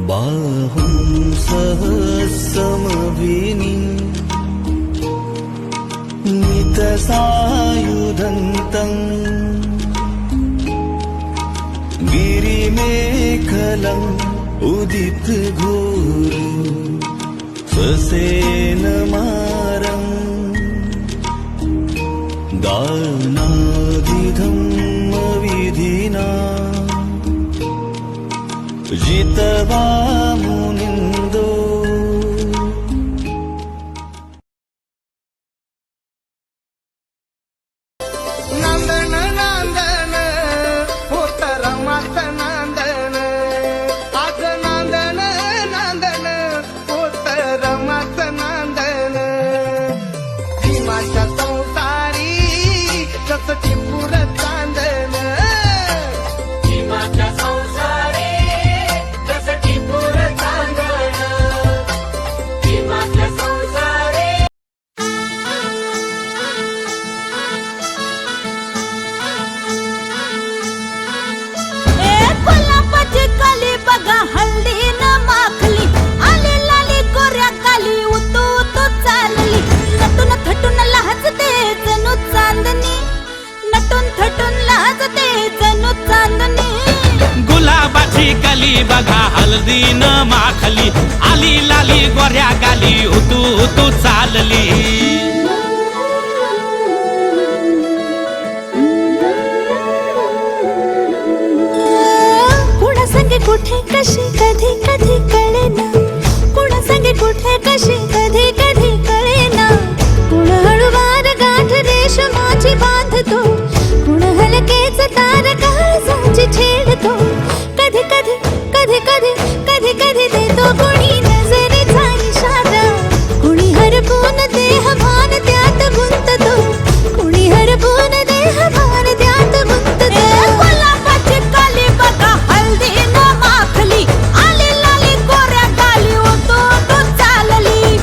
बाहुं सहस्रमभिनी नितसायुधन्तम् गिरिमेखलम् उदितघोरं ससेनमारम् दानादिधम्मविधिना जितवा मुनिन्दो नंदन नंदन होत रमात नंदन आज नंदन नंदन होत रमात नंदन भीमाच्या संसारी कसची पुर चांदन भीमाच्या संसारी कसची पुर चांदन भीमाच्या संसारी गुलाबाची कली बघा हल्दी न माखली आली लाली गोऱ्या काली उतू उतू चालली नटून थटून लहजते जणू चांदणी नटून थटून लहजते जणू चांदणी गुलाबाची कली बघा हल्दी न माखली आली लाली गोऱ्या गाली उतू उतू चालली कुणा संगे कुठे कशी कधी कधी कळेना कुणा संगे कुठे कशी कधी कधी कळेना कुण हळूवार गाठ रेशमाची बांधतो कुण हलकेच तार काळजाची छेडतो कधी कधी कधी कधी कधी कधी देतो कुणी नजरेचा इशारा कुणी हरपून देह भान त्यात गुंततो कुणी हरपून देह भान त्यात गुंततो गुलाबाची काली बघा हल्दी न माखली आली लाली गोऱ्या गाली उतू उतू चालली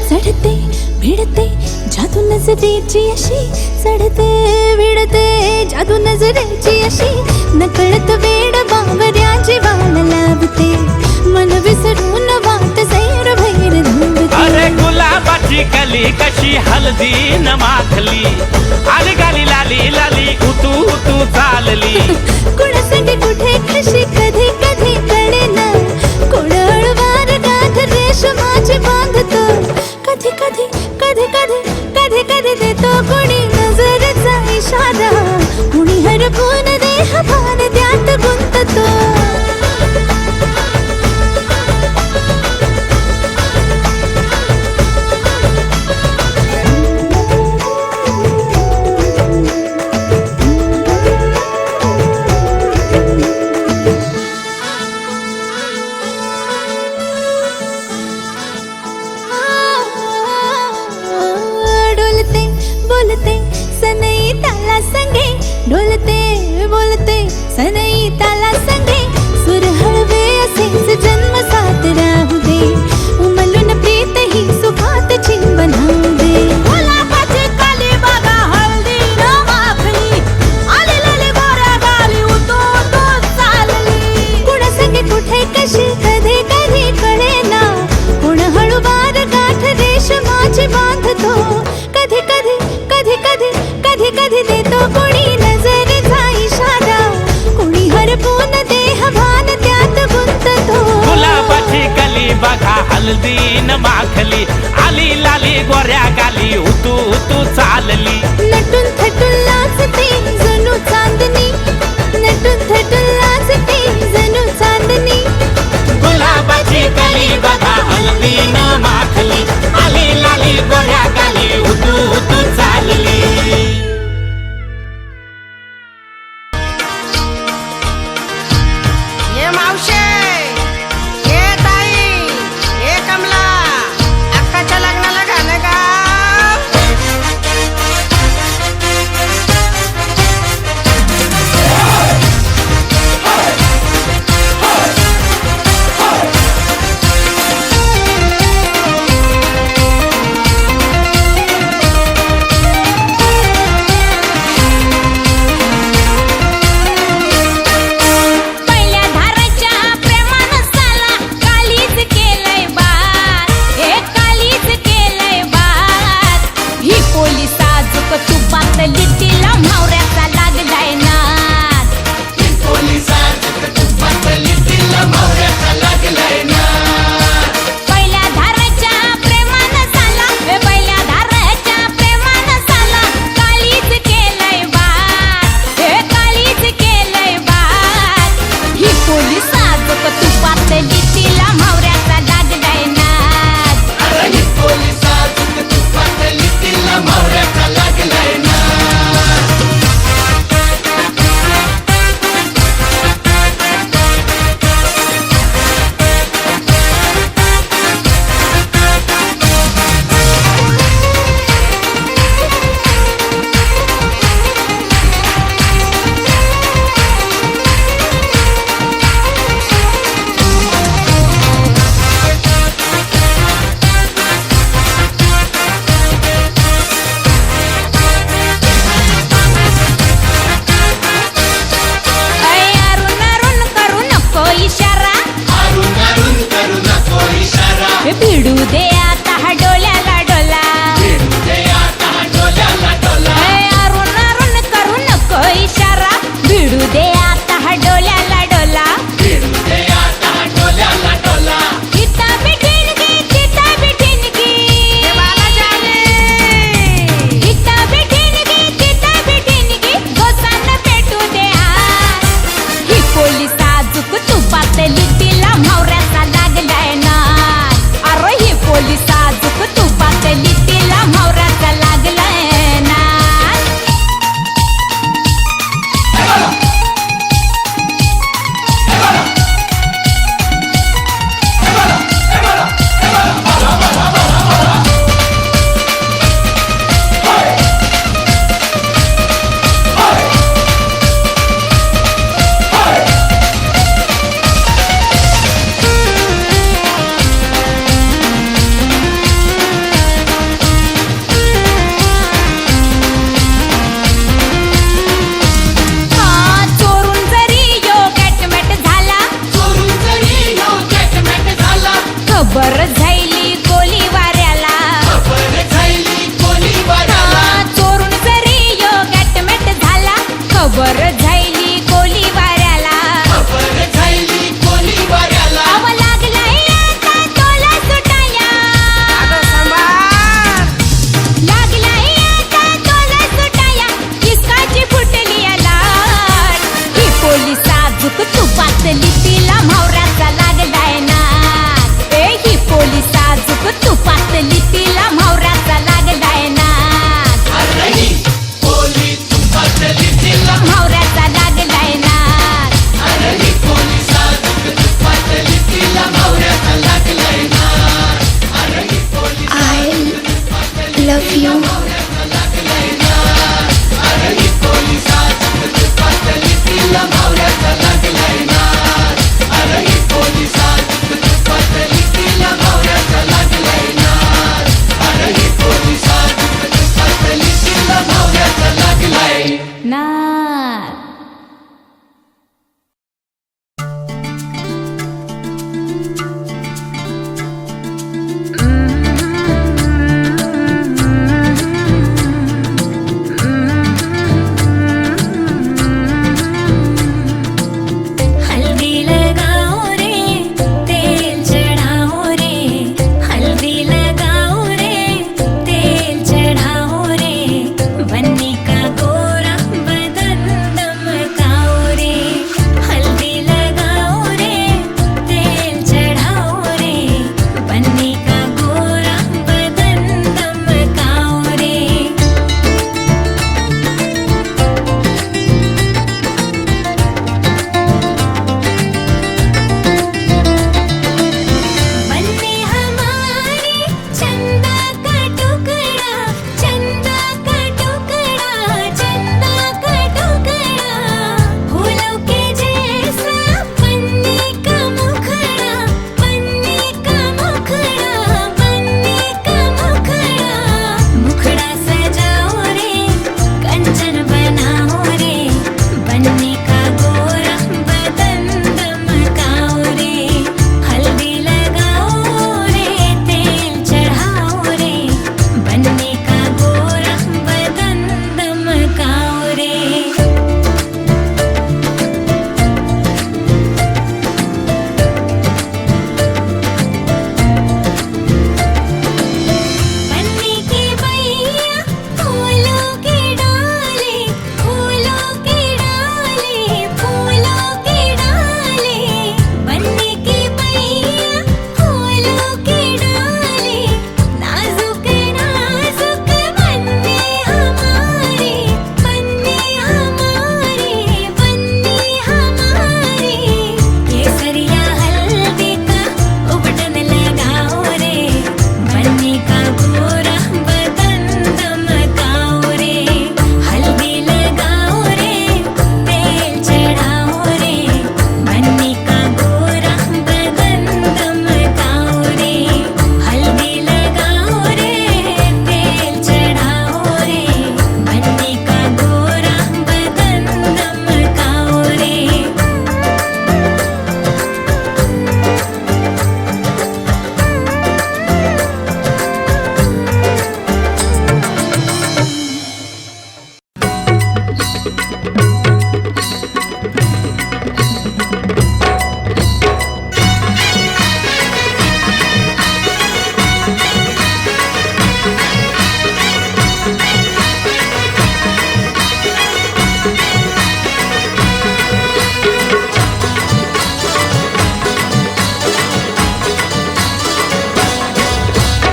चढते भिडते जादू नजरेची अशी चढते भिडते जादू नजरेची अशी नकळत वेड बावऱ्याची वाल लावते मन विसरून वाट सैर भैर धावते अरे गुलाबाची कली कशी हल्दी न माखली आली गाली लाली लाली उतू उतू चालली कुणा संगे कुठे कशी कधी कधी कळेना कुण हळूवार गाठ रेशमाची बांधतो कधी कधी कधी कधी कधी कधी देतो कुणी नजरेचा इशारा कुणी हरपून देह भान त्यात गुंततो डोलते बोलते सनई ताला संगे डोलते बोलते सनई ताला संगे सुर हळवे असेच जन्म साथ राहू दे उमलून प्रीत ही सुखात चिंबनाऊ दे गुलाबाची काली बघा हल्दी न माखली आली लाली गोऱ्या गाली उतू उतू चालली कुणा संगे कुठे कशी कधी कधी कळेना कुण हळूवार गाठ रेशमाची बांधतो कधी कधी कधी कधी कधी कधी देतो कुणी नजरेचा इशारा कुणी हरपून देह भान त्यात गुंततो गुलाबाची कली बघा हल्दी न माखली आली लाली गोऱ्या गाली उतू उतू चालली नटून थटून लाजते जणू चांदणी नटून थटून लाजते जणू चांदणी गुलाबाची कली बघा हल्दी न माखली आली लाली गोऱ्या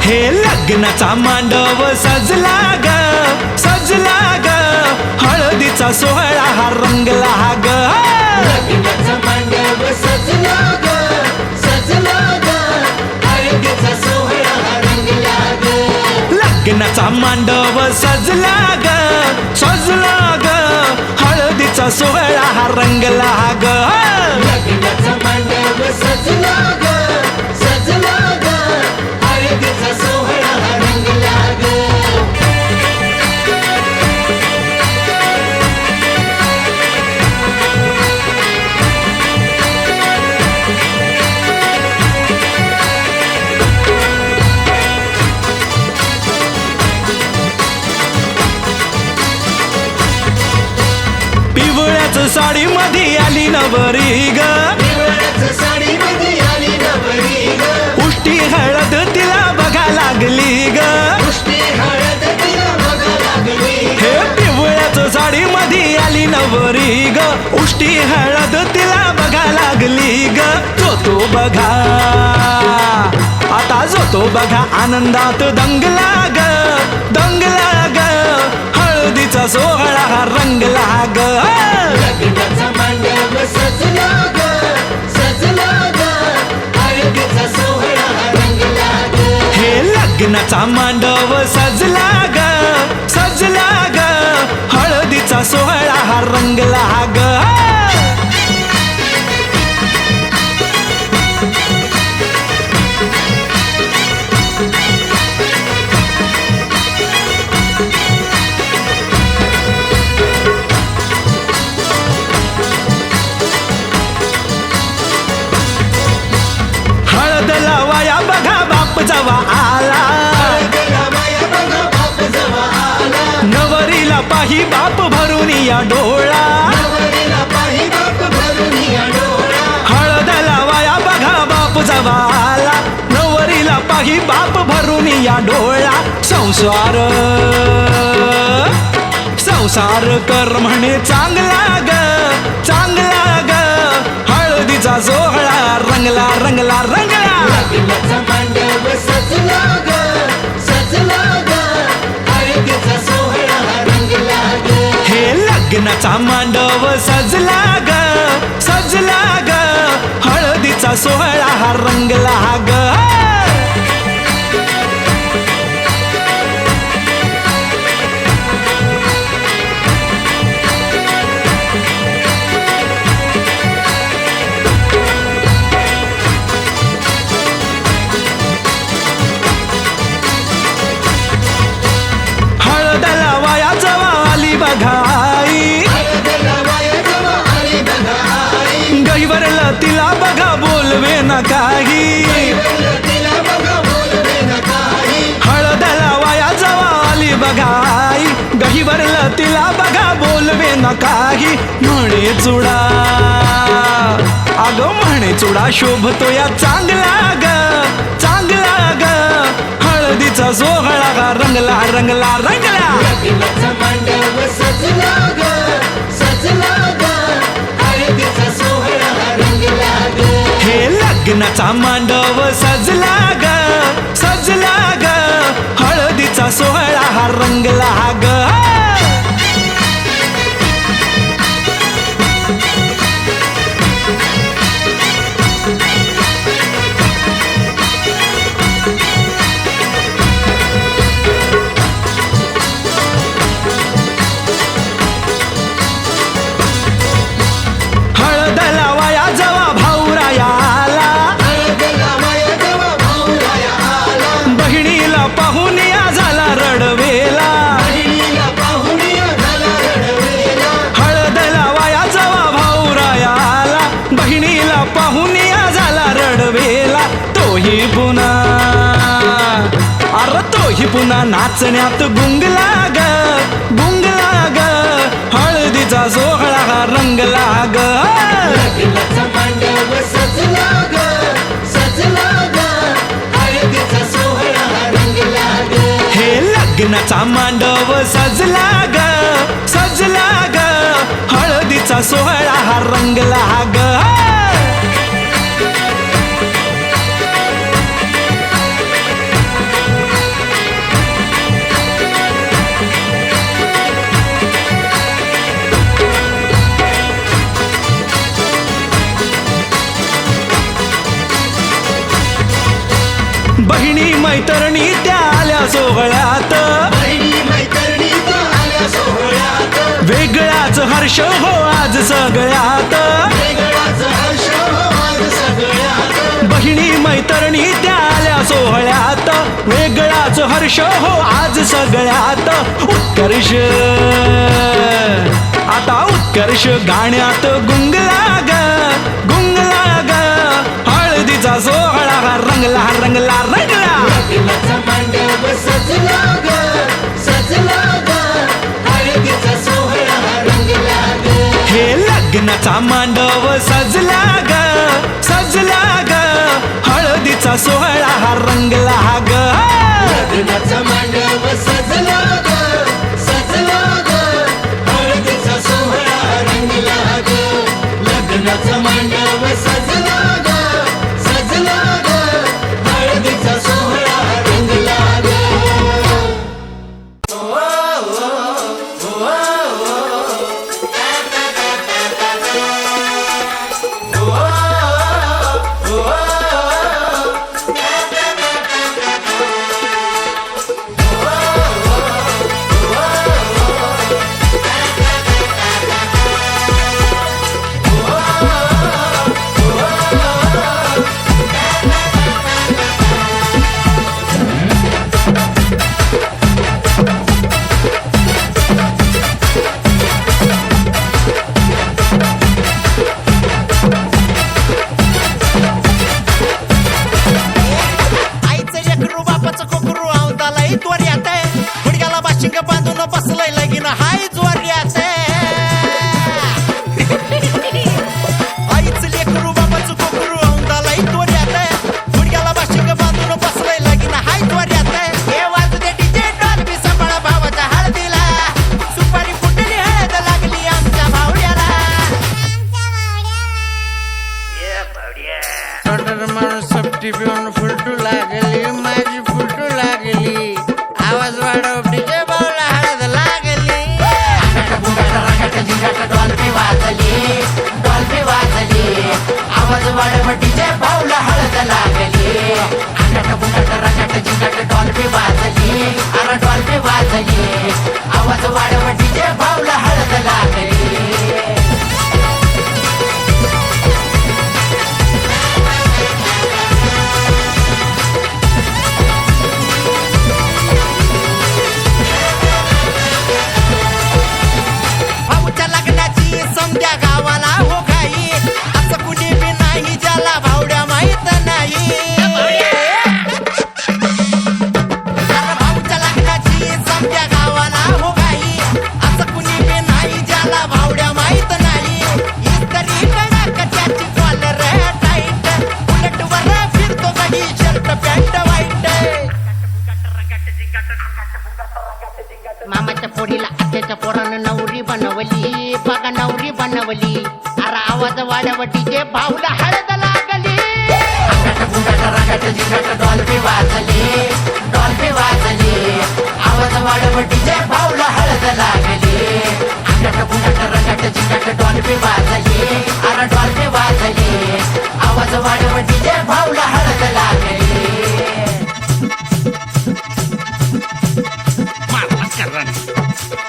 हे लग्नाचा मांडव सजला ग सजला ग हळदीचा सोहळा हा रंगला ग लग्नाचा मांडव सजला ग सजला ग हळदीचा सोहळा हा रंगला ग लग्नाचा मांडव सजला ग सजला ग हळदीचा सोहळा हा रंगला ग लग्नाचा मांडव सजला ग सजला ग हळदीचा सोहळा हा रंगला ग पिवळ्याच साडी मध्ये आली नवरी ग पिवळ्याच्या साडीमध्ये आली नवरी ग उष्टी हळद तिला बघा लागली ग पुष्टी हळद तिला बघा लागली हे पिवळ्याच साडी मध्ये आली नवरी ग उष्टी हळद तिला बघा लागली ग जो बघा आता जो बघा आनंदात दंगला ग दंगला ग हळदीचा सोहळा हा रंगला ग लग्नाचा मांडव सजला ग सजला ग हळदीचा सोहळा हा रंगला ग हे लग्नाचा मांडव सजला ग सजला ग हळदीचा सोहळा हा रंगला ग हळद लावाया बघा बाप जवा आला हळदीला बाया बघा बाप जवा आला नवरीला पाही बाप भरून या डोळा नवरीला पाही बाप भरून या डोळा हळद लावाया बघा बाप जवा आला नवरीला पाही बाप भरून या डोळा संसार संसार कर म्हणे चांगला ग चांगला ग हळदीचा सोहळा रंगला रंगला रंगला लग्नाचा मांडव सजला ग सजला ग हळदीचा सोहळा हा रंगला ग हे लग्नाचा मांडव सजला ग सजला ग हळदीचा सोहळा हा रंगला ग हळद लावाया जवा आली बघाई हळदीला बाया जवा आली बघा आई गैवरला तिला बघा बोलवे न काही तिला बघा बोलवे न काही हळद लावाया जवा आली बघाई गहिवरला तिला बघा बोलवे न काही म्हणे चुडा अग म्हणे चुडा शोभतो या चांगला ग चांगला ग हळदीचा सोहळा गा रंगला रंगला रंगला लग्नाचा मांडव सजला ग सजला ग हळदीचा सोहळा हा रंगला ग हे लग्नाचा मांडव सजला ग सजला ग हळदीचा सोहळा हा रंगला ग हळद लावाया जवा भाऊराया आला हळदीला बाया जवा भाऊराया आला बहिणीला पाहून या झाला रडवेला बहिणीला पाहून या झाला रडवेला हळद लावाया जवा भाऊराया आला बहिणीला पाहून या झाला रडवेला तोही पुन्हा अरे तोही पुन्हा नाचण्यात गुंगला ग गुंगला ग हळदीचा सोहळा हा रंगला ग लग्नाचा मांडव सजला ग सजला ग हळदीचा सोहळा हा रंगला ग हे लग्नाचा मांडव सजला ग सजला ग हळदीचा सोहळा हा रंगला ग बहिणी मैत्रिणी त्या आल्या सोहळ्यात बहिणी मैत्रिणी त्या आल्या सोहळ्यात वेगळाच हर्ष हो आज सगळ्यात वेगळाच हर्ष आज सगळ्यात बहिणी मैत्रिणी त्या आल्या सोहळ्यात वेगळाच हर्ष हो आज सगळ्यात उत्कर्ष आता उत्कर्ष गाण्यात गुंगला ग हळदीचा सोहळा रंगला रंगला रंगला लग्नाचा मांडव सजला ग सजला ग हळदीचा सोहळा रंगला ग हे लग्नाचा मांडव सजला ग हळदीचा सोहळा हा रंगला ग लग्नाचा मांडव सजला ग सजला ग हळदीचा सोहळा रंगला ग लग्नाचा मांडव सजला ग सजला ग हळदीचा सोहळा रंगला ग आईचं लेकरू बापाचं कोकरू आवतालाही त्वऱ्यात आहे गुडघ्याला बाशिंग बांधून बसलंय लगीन हाय जोऱ्यात आईचं लेकरू बापाचं कोकरू आवतालाही त्वऱ्यात आहे गुडघ्याला बाशिंग बांधून बसलंय लगीन हाय जोऱ्यात हे वाजू दे डीजे डॉल्बी सांभाळा भावाच्या हळदीला सुपारी फुटली हळद लागली आमच्या भावड्याला माणूस सपटी पिऊन फुलटू लागली माझी फुलटू लागली आवाज वाढव डीजे बावला हळद लागली डॉल्बी वाजली आवाज वाढव डीजे बावला हळद लागली डॉल्बी वाजली अरे डॉल्बी वाजली आवाज वाढव डीजे बावला हळद लागली भाऊच्या लग्नाची समध्या गावाला हो घाई असं कुणी बी नाही ज्याला भावड्या माहित नाही अरे भाऊच्या लग्नाची समध्या गावाला हो घाई असं कुणी बी नाही ज्याला भावड्या माहित नाही इस्त्री कडक त्याची कॉलर टाईट बुलेट वर फिरतो कधी शर्ट पॅन्ट वाईट मामाच्या पोरीला आत्याच्या पोरानं नवरी बनवली बघा नवरी बनवली अरे आवाज वाढव डीजे भाऊला हळद लागली डॉल्बी वाजली आवाज वाढव डीजे भाऊला हळद लागली डॉल्बी वाजली अरे डॉल्बी वाजली आवाज वाढव डीजे भाऊला हळद लागली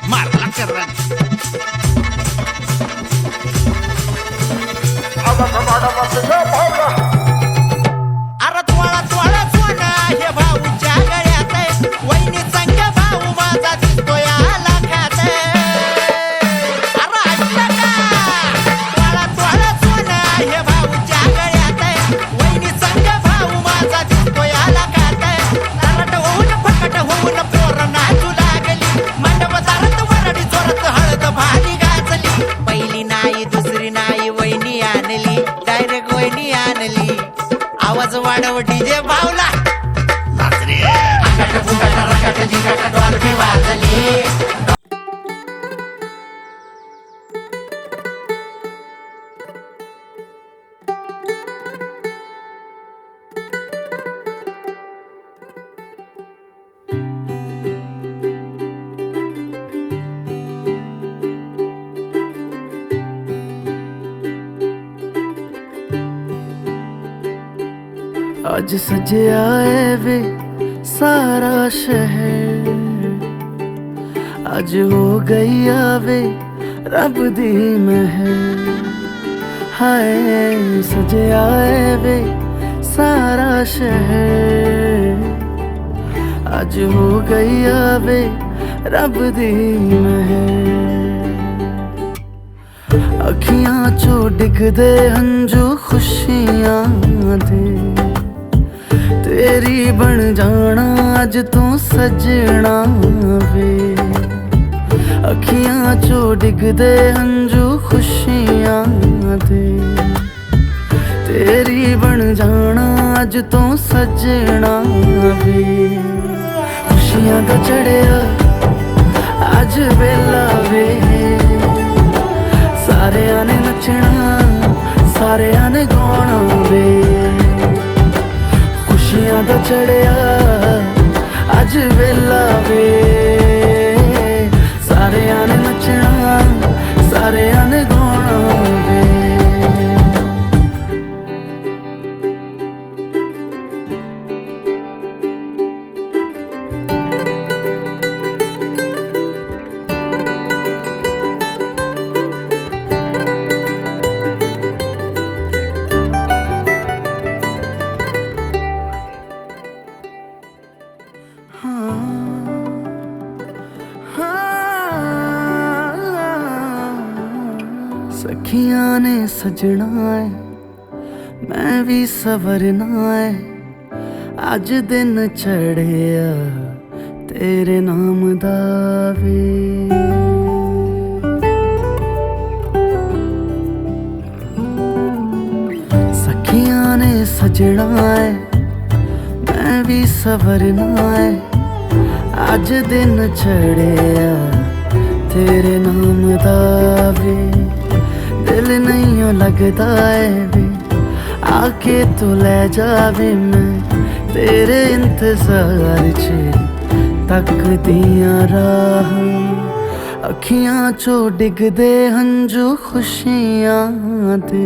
मारला करण अरे त्वळा त्वळा सोना हे भाऊच्या गळ्यात आहे वहिनी संग भाऊ माझा दिसतोय लाखात अरे ऐकलं का त्वळा त्वळा सोना हे भाऊच्या गळ्यात आहे वहिनी संग भाऊ माझा दिसतोय लाखात तरट होऊन फकट होऊन पोर नाचू लागली मंडप दारात वरडी जोरात हळद भारी गाजली पहिली नाही दुसरी नाही वहिनी आणली डायरेक्ट वहिनी आणली आवाज वाढव डीजे भावला डॉल्बी वाजली ਅੱਜ ਸਜਿਆ ਏ ਵੇ ਸਾਰਾ ਸ਼ਹਿਰ, ਅੱਜ ਹੋ ਗਈ ਆਵੇ ਰੱਬ ਦੀ ਮਹਿਰ। ਹਾਏ ਸਜਿਆ ਏ ਵੇ ਸਾਰਾ ਸ਼ਹਿਰ, ਅੱਜ ਹੋ ਗਈ ਆਵੇ ਰੱਬ ਦੀ ਮਹਿਰ। ਅੱਖੀਆਂ ਚੋਂ ਡਿੱਗਦੇ ਹੰਝੂ ਖੁਸ਼ੀਆਂ ਦੇ, ਤੇਰੀ ਬਣ ਜਾਣਾ ਅੱਜ ਤੂੰ ਸਜਣਾ ਵੇ। ਅੱਖੀਆਂ ਚੋਂ ਡਿੱਗਦੇ ਹੰਝੂ ਖੁਸ਼ੀਆਂ ਦੇ, ਤੇਰੀ ਬਣ ਜਾਣਾ ਅੱਜ ਤੂੰ ਸਜਣਾ ਵੇ। ਖੁਸ਼ੀਆਂ ਦਾ ਚੜਿਆ ਅੱਜ ਵੇਲਾ ਵੇ, ਸਾਰਿਆਂ ਨੇ ਨੱਚਣਾ ਸਾਰਿਆਂ ਨੇ ਗਾਉਣਾ ਵੇ। ਖੁਸ਼ੀਆਂ ਦਾ ਚੜਿਆ ਅੱਜ ਵੇਲਾ ਵੇ, ਸਾਰਿਆਂ ਨੇ ਨੱਚਣਾ ਸਾਰਿਆਂ ਨੇ ਗਾਉਣਾ ਵੇ। सखियां ने सजना है मैं भी सवरना है, अज दिन चढ़िया तेरे नाम दा वे। सखियां ने सजना है मैं भी सवरना है, अज दिन चढ़िया तेरे नाम दा वे। दिल नहीं लगता है वे आके तू ले जावे, मैं तेरे इंतजार च तकदियां राह। अखियां चो डिगदे हंझू खुशियां दे,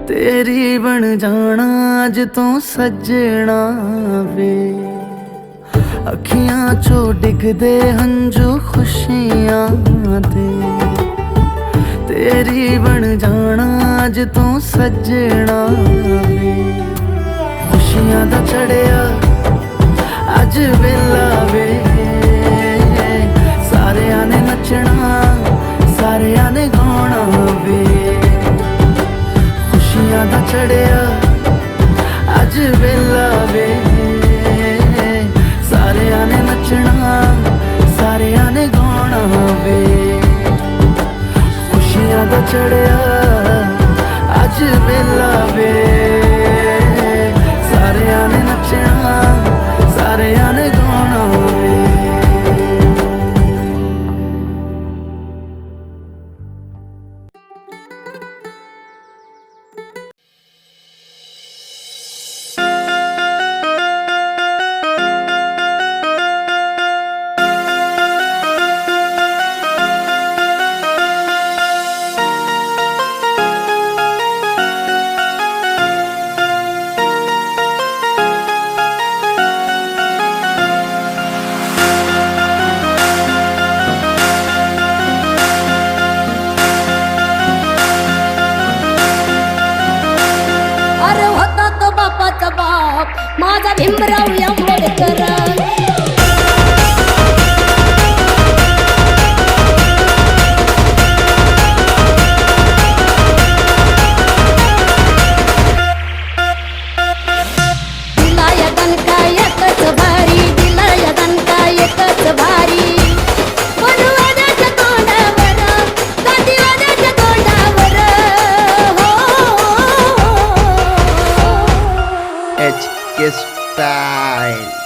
तेरी बन जाना अज तू सजना वे। अखियां चो डिगदे हंझू खुशियां दे, तेरी बन जाना अज तू सजना वे। खुशियां दा चढ़िया अज वेला वे, सारियां ने नचना सारियां ने गाउणा वे। खुशियां दा चढ़िया अज वेला वे, सारियां ने नचना सारियां ने गाउणा वे। खुशियां दा चढ़िया अज वेला वे, सारियां ने नचना सारियां ने गाउणा वे। माझा भीमराव आंबेडकर। दिलाया दणका एकच भारी, दिलाया दणका एकच भारी। वनवाद्याच्या तोंडावर, गांधीवाद्याच्या तोंडावर स्टाईल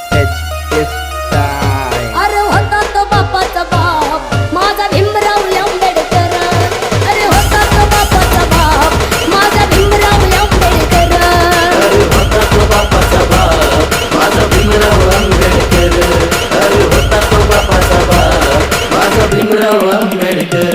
स्टाईल। अरे होता तो बापाचा बाप माझा भीमराव आंबेडकर। अरे होता तो बापाचा बाप माझा भीमराव आंबेडकर। अरे होता तो बापाचा बाप माझा भीमराव आंबेडकर। अरे होता तो बापाचा बाप माझा भीमराव आंबेडकर।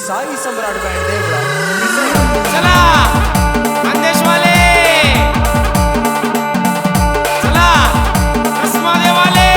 साई सम्राट बँड देवळा चला खानदेशवाले, चला कसमादेवाले.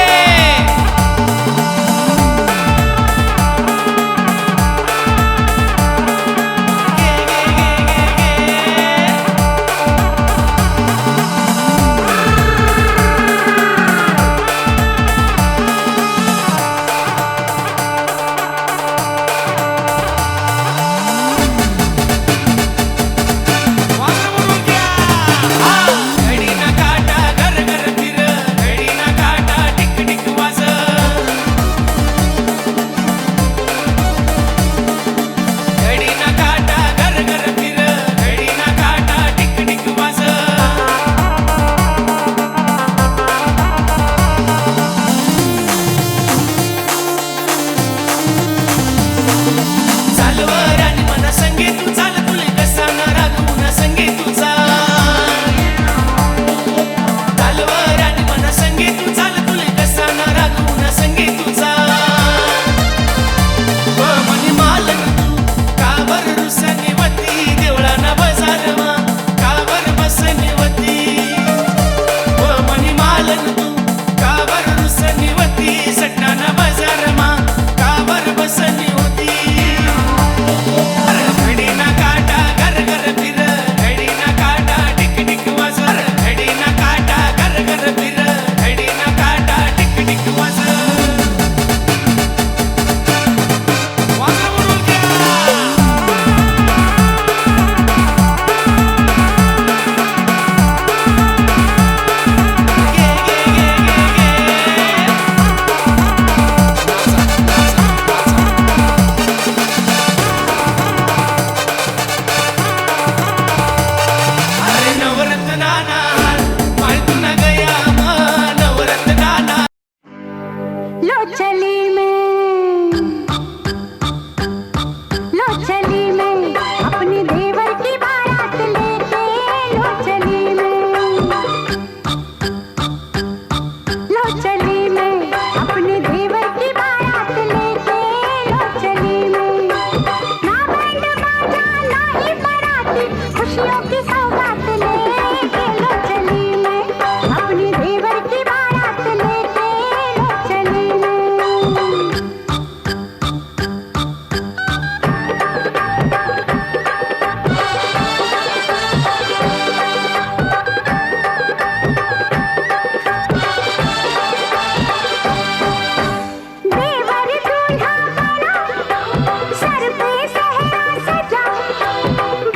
सर पे सहरा सजा,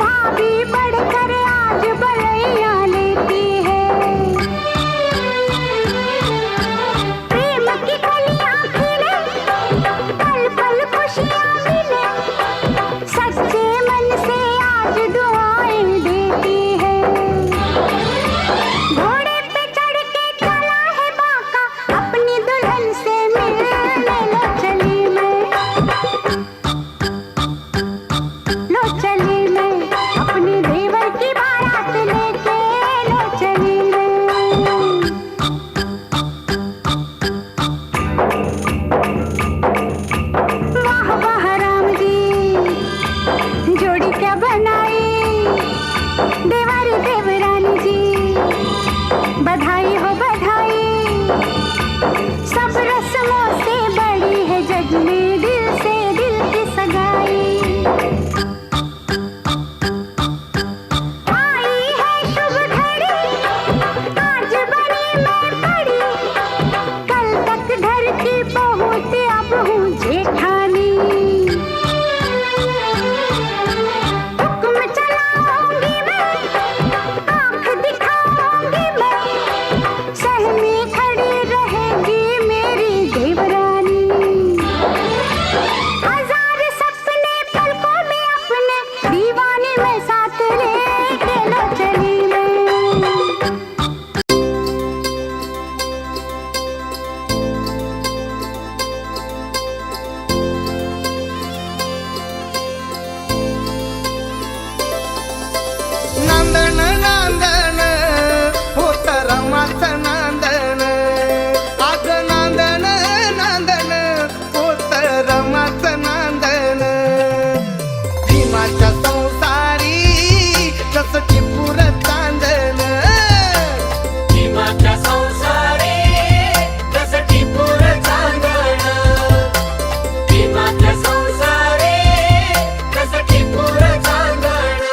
भाभी बढ़कर टिपूर चांदण भीमाच्या संसारी कसं टिपूर चांदण भीमाच्या संसारी कसं टिपूर चांदण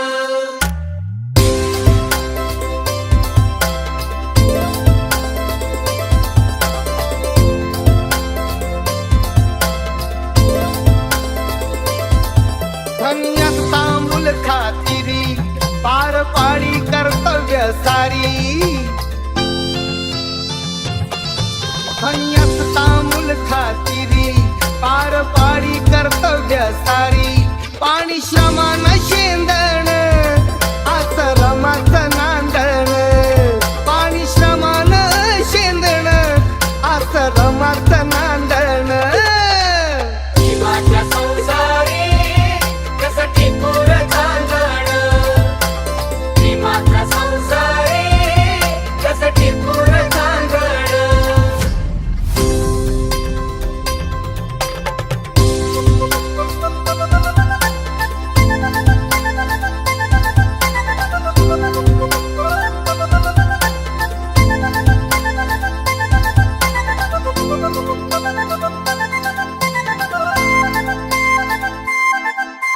धन्यास तांबूल खातिरी पार पाडी कर्तव्य सारी धन्यास तांबूल खातिरी पार पाडी कर्तव्य सारी पाणी श्रमान शेंदण आश्रमाचं नांदण पाणी श्रमान शेंदण आश्रमाचं नांदण भीमाच्या संसारी कसं टिपूर चांदण भीमाच्या संसारी कसं टिपूर चांदण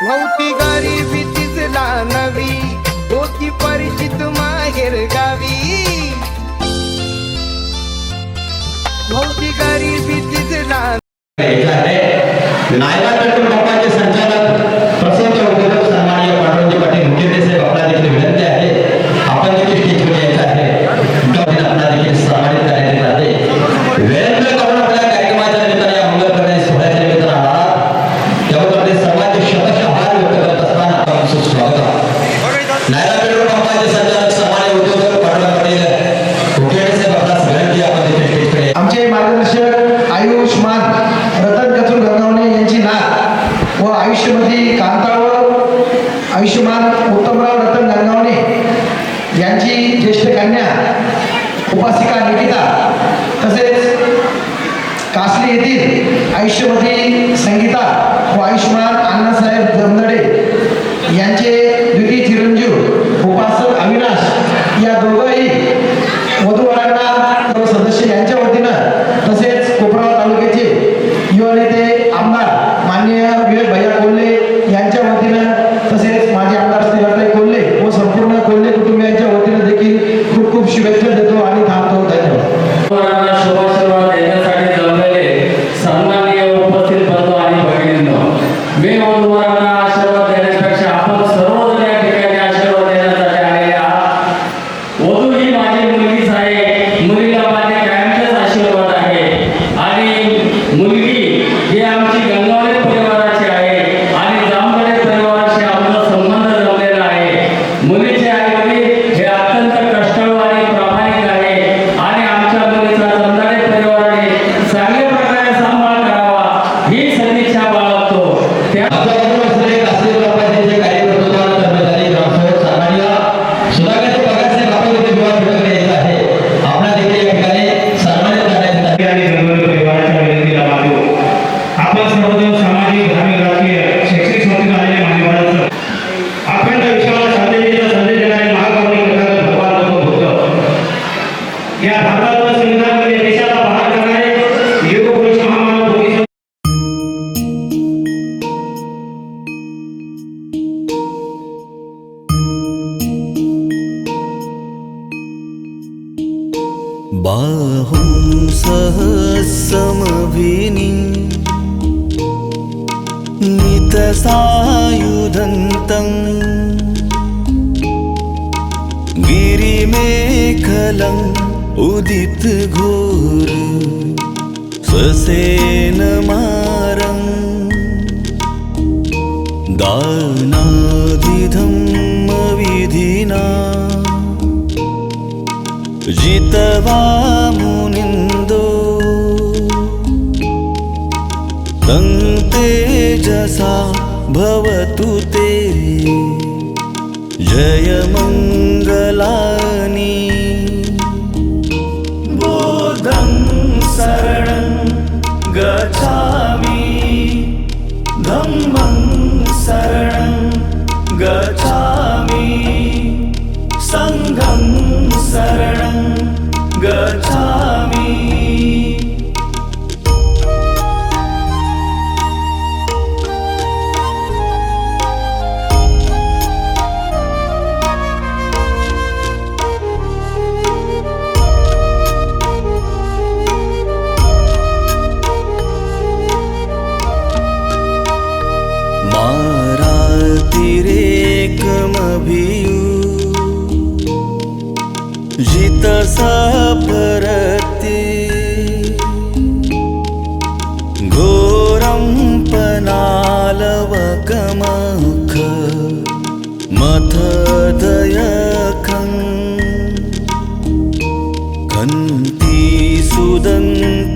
नव्हती गरीबी तिचला नवी होती परिचित माहेर गावी नव्हती गरीबी तिचला नायला पेट्रोल पंपाचे संचालक प्रसिद्ध उद्योजक सन्माननीय पांडुरंग पाटील मुख्यमंत्री साहेब आपला देखील विनंती आहे आपण देखील स्टेजवर यायचं आहे आपला देखील सन्मानित करण्यात येत आहे वेळेत करून आपल्या कार्यक्रमाच्या निमित्ताने या मंगल करण्यास सोहळ्याच्या निमित्तानं आला त्याबद्दल आपले सर्वांचे शतश आभार व्यक्त करत असताना आपण सुस्वागत आहोत नायला पेट्रोल पंपाचे संचालक सन्माननीय उद्योजक पांडुरंग पाटील मुख्यमंत्री साहेब आपला विनंती आपण देखील स्टेजवर आमचे मार्गदर्शक आयुष्मान रतन कचूर गंगावणे यांची नात व आयुष्यमती कांताराव आयुष्यमान उत्तमराव रतन गंगावणे यांची ज्येष्ठ कन्या उपासिका निकिता तसेच कासली येथील आयुष्यमती संगीता व आयुष्मान अण्णासाहेब जमदडे यांचे द्वितीय चिरंजीव उपासक अविनाश या दोघंही वधूवरांना व सदस्य यांच्या वतीनं तसेच कोपराव तालुक्याचे युवा नेते आमदार माननीय विवेक भैया कोल्हे यांच्या वतीनं तसेच माजी आमदार श्रीलताई कोल्हे व संपूर्ण कोल्हे कुटुंबियांच्या वतीनं देखील खूप खूप शुभेच्छा देतो आणि थांबतो. धन्यवाद. शुभाशीर्वाद देण्यासाठी जमलेले सन्माननीय उपस्थित बंधू आणि भगिनींनो मी वधूवरांना आशीर्वाद देण्यापेक्षा आपण सर्वजण या ठिकाणी आशीर्वाद देण्यासाठी आलेले आहात. वधू ही माझी मुलगीच आहे मुलीला माझे कायमचेच आशीर्वाद आहे आणि मुलगी ही आमची गंगावणे परिवाराची आहे आणि जामगडे परिवाराशी आमचा संबंध जमलेला आहे. मुलीचे आई वडील हे अत्यंत कष्टाळू आणि प्रामाणिक आहे आणि आमच्या मुलीचा जमदाडे परिवाराने चांगल्या प्रकारे सांभाळ करावा ही सदिच्छा बाळगतो. त्या आपल्याबरोबर असलेले कासरी ग्रामपंचायतीचे कार्यकर्ते कर्मचारी ग्रामसेवक सन्माननीय सुधाकर पगारसाहेब आपण देखील विवाह भेटकडे यायचं आहे आपला देखील या ठिकाणी सन्मानित करण्यात येत आहे. आणि गंगावणे परिवाराच्या विनंतीला मानतो. आपण सर्वजण सामाजिक धार्मिक राजकीय शैक्षणिक संस्थेत आलेल्या मान्यवरांचं अखंड विश्वाला शांततेचा संदेश देणारे महाकरुणिक तथागत भगवान गौतम बुद्ध या भारताचं संविधान म्हणजे देशाला बहाल करणारे युग पुरुष महामानव बोधी बाहुं सह समभिनी नितसायुधन्तं गिरिमेखलम् उदितघोर ससेनमारं दानादिधम्मविधिना जितवा मुनिन्दो तं तेजसा भवतु ते जयमङ्गलानि बोधं शरणं गच्छामि धम्मं शरणं गच्छामि संघं शरणं गच्छामि जित सापरते घोरं पनालवकमख मथदयखं खन्ति सुदन्तविधिना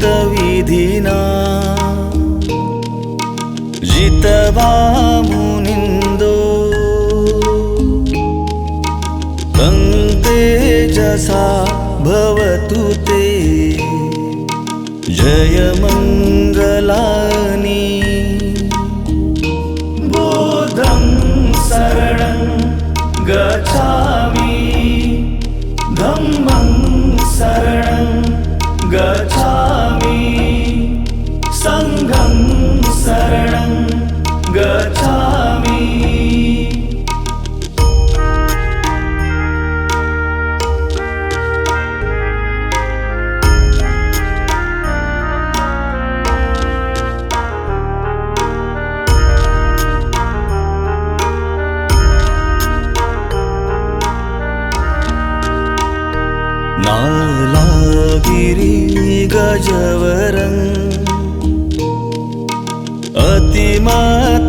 जितवामुनिन्दो तं तेजसा भवतु ते जयमङ्गलानि बोधं शरणं गच्छामि धम्मं शरणं गच्छामि संघं शरणं गच्छामि नालागिरि गजवरं अतिमत्तभूतं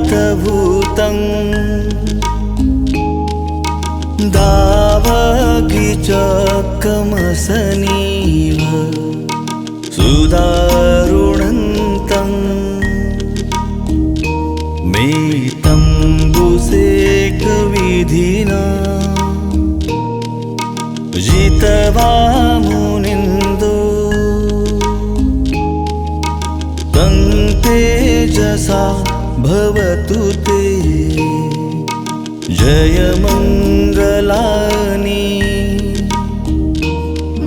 दावगिचकमसनीव सुदारुणन्तं मेतम्बुसेकविधिना जितवामुनिन्दो तं तेजसा भवतु ते जयमङ्गलानि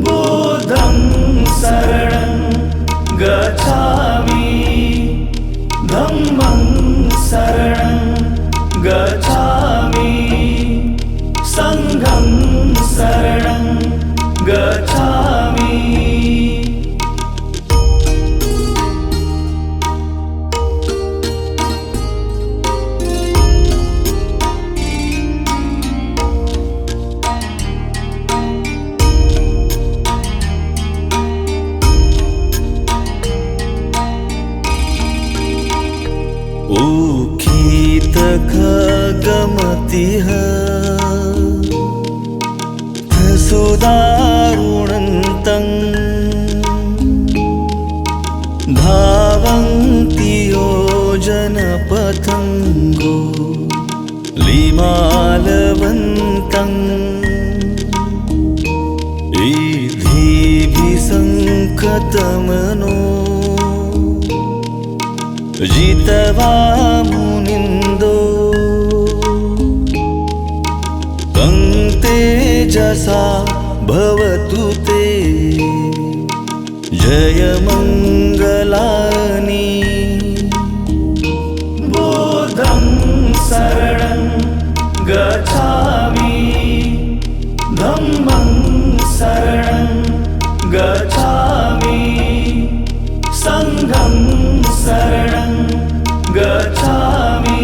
बोधं शरणं गच्छामि धम्मं शरणं गच्छामि संघं शरणं गच्छामि उखित खगमतिः सुदारुणन्तं धावन्ति योजनपथङ्गो लिमालवन्तम् इधिभिसङ्कतमनो जितवामुनिन्दो तं तेजसा भवतु ते जयमङ्गलानि बोधं शरणं गच्छामि धम्मं शरणं गच्छामि संघं शरणं गच्छामि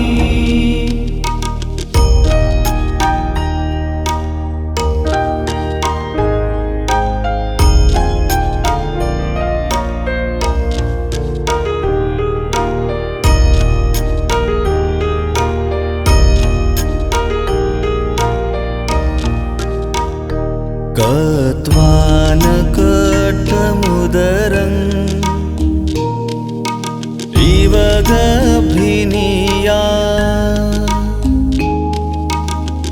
कट्वानकटमुदरम् इव गभीनिया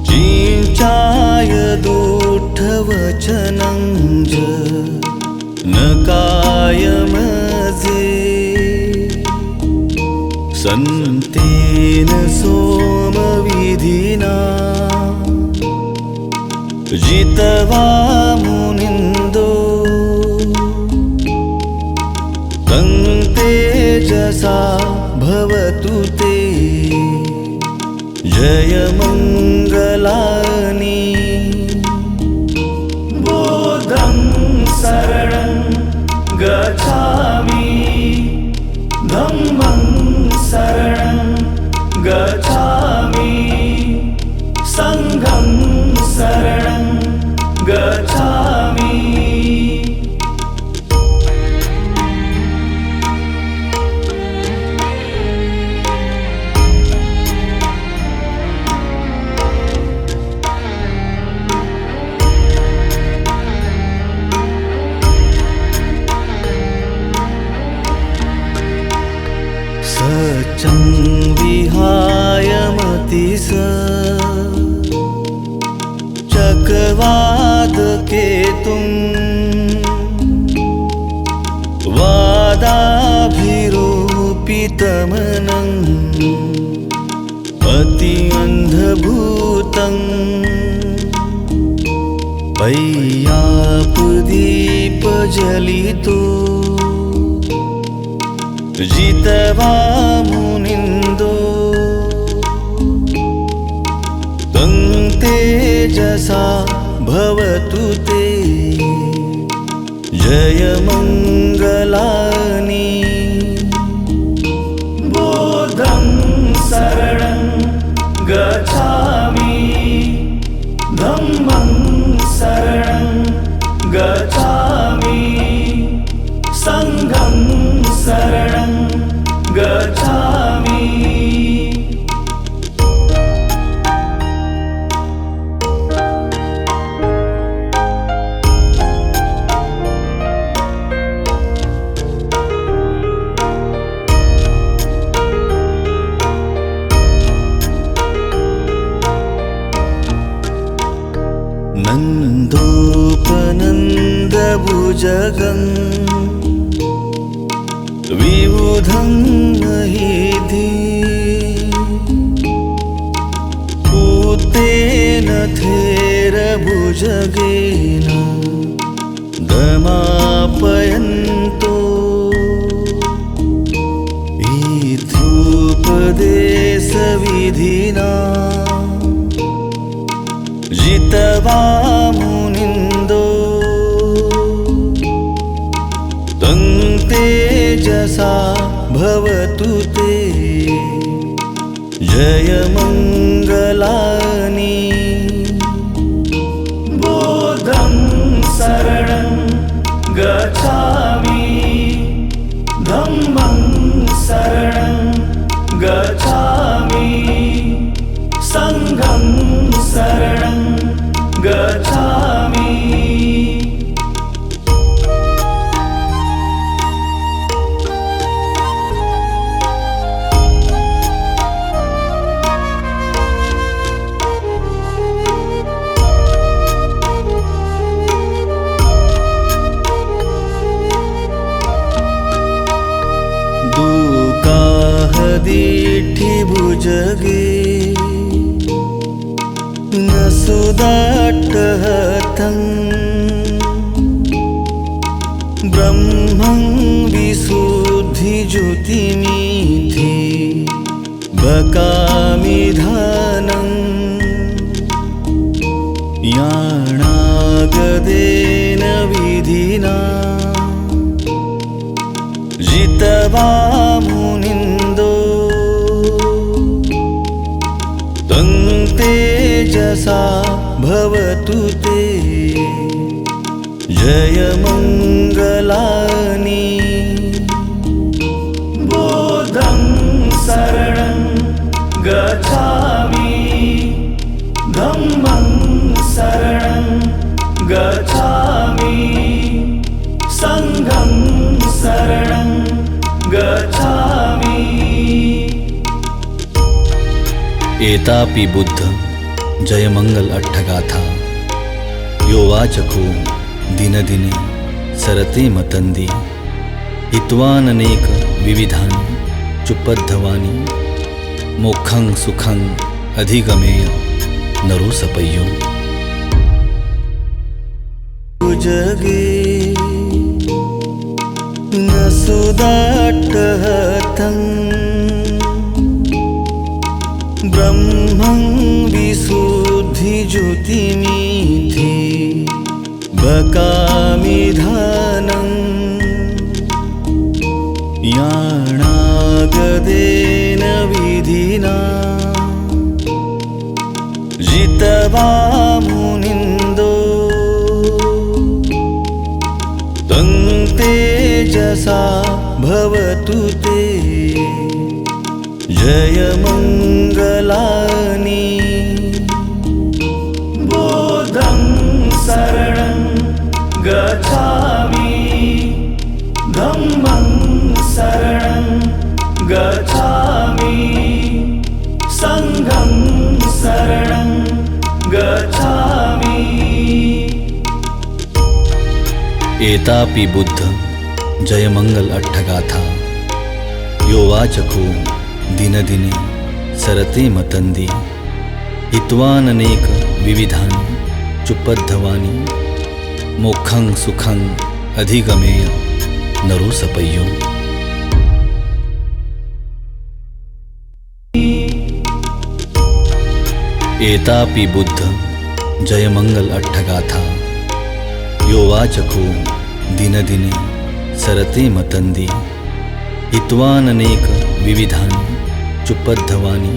चिञ्चाय दुष्टवचनं च न कायमजे सन्तेन सोमविधिना जितवा मुनिन्दो तं तेजसा भवतु ते जयमङ्गलानि बोधं शरणं गच्छामि धम्मं शरणं गच्छामि संघं शरणं गच्छामि सचं विहाय मतिस चकवादकेतुं वादाभिरूपितमनं अति अन्धभूतं पय्यापदीपजलितो जितवा मुनिन्दो तं तेजसा भवतु ते जयमङ्गलानि बोधं शरणं गच्छामि धम्मं शरणं गच्छामि संघं शरणं गच्छामि नन्दोपनन्दभुजगम् विबुधं महीधि पूतेन थेरभुजगेन दमापयन्तो इत्युपदेशविधिना जितवा मुनिन्दो तं तेजसा भवतु ते जयमङ्गलानि बोधं शरणं गच्छामि धम्मं शरणं गच्छामि संघं शरणं गच्छामि दुकाहदीठि भुजगे न सुदाट्टहतं ब्रह्मं विशुद्धिज्योतिमिथि बकामिधानं याणागदेन विधिना जितवा मुनिन्दो तं तेजसा भवतु ते जयमङ्गलानि बोधं शरणं गच्छामि धम्मं शरणं गच्छामि संघं शरणं गच्छामि एतापि बुद्ध जयमंगल अट्ठगाथा यो वाचको दिनदिने सरते मतंदी हित्वाननेक विविधानि चुपद्धवानि मोक्षं सुखं अधिगमेय नरो सपय्यो। जगे नसुदाट्टहतं ब्रह्मं विशुद्धिज्योतिमिथि बकामिधानम् याणागदेन विधिना जितवा मुनिन्दो तं तेजसा भवतु ते जयमङ्गलानि बोधं शरणं गच्छामि धम्मं शरणं गच्छामि संघं शरणं गच्छामि। एतापि बुद्ध जयमंगल अट्ठगाथा यो वाचको दिनदिने सरते मतन्दी हित्वाननेक विविधानि चुपद्धवानि मोक्षं सुखं अधिगमेय नरो सपय्यो। एतापि बुद्ध जयमंगल अट्ठगाथा यो वाचको दिनदिने सरते मतन्दी हित्वाननेक विविधानि चुपद्धवानि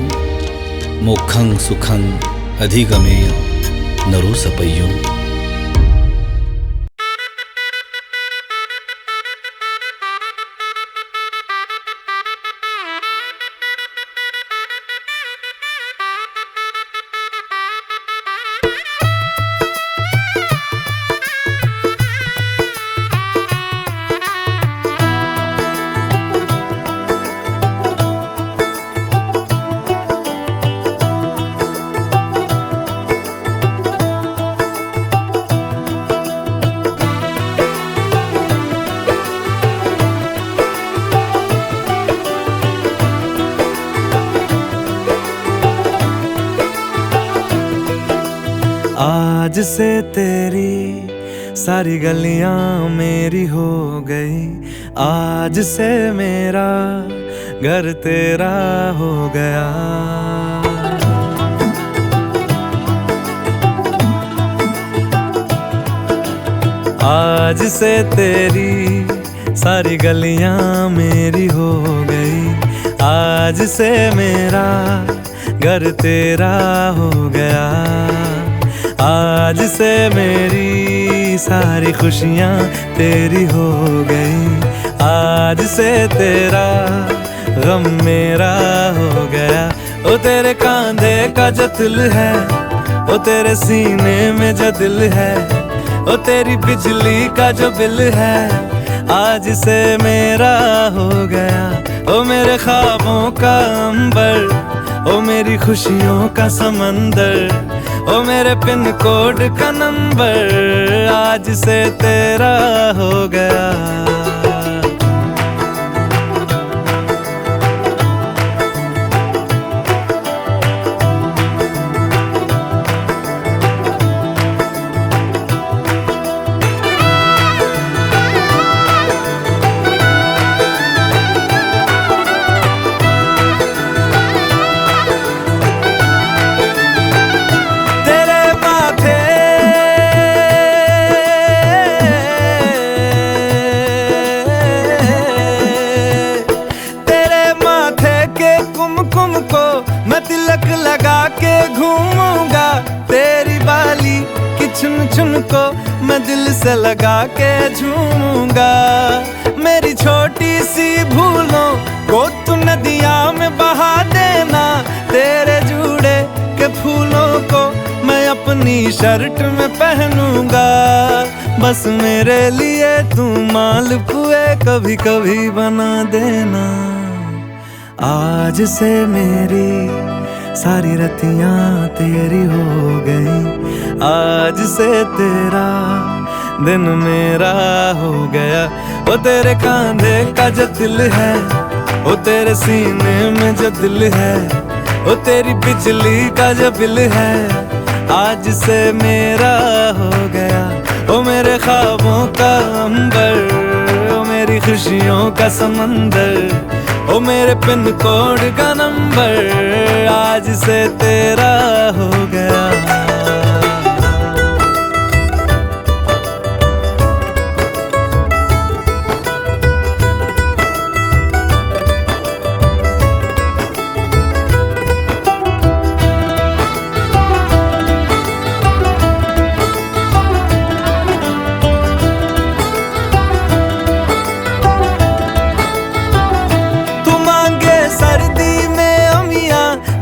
मोक्षं सुखं अधिगमेय नरो सपय्यो। आज से तेरी सारी गलियां मेरी हो गई, आज से मेरा घर तेरा हो गया। आज से तेरी सारी गलियां मेरी हो गई, आज से मेरा घर तेरा हो गया। आज से मेरी सारी खुशियाँ तेरी हो गई, आज से तेरा गम मेरा हो गया। ओ तेरे कांधे का जो दिल है, ओ तेरे सीने में जो दिल है, ओ तेरी बिजली का जो बिल है, आज से मेरा हो गया। ओ मेरे ख्वाबों का अंबर, ओ मेरी खुशियों का समंदर, ओ मेरे पिन कोड का नंबर, आज से तेरा हो गया। तिलक लगा के घूमूंगा, तेरी बाली की चुन चुन को मैं दिल से लगा के झूमूंगा। मेरी छोटी सी भूलों को तू नदिया में बहा देना, तेरे जूड़े के फूलों को मैं अपनी शर्ट में पहनूंगा। बस मेरे लिए तू मालपुए कभी कभी बना देना। आज से मेरी सारी रतियां तेरी हो गई, आज से तेरा दिन मेरा हो गया। ओ तेरे कांधे का जो दिल है, ओ तेरे सीने में जो दिल है, ओ तेरी बिजली का जो बिल है, आज से मेरा हो गया। ओ मेरे अंबर, ओ मेरी खुशियों का समंदर, ओ मेरे पिन कोड का नंबर आज से तेरा हो गया।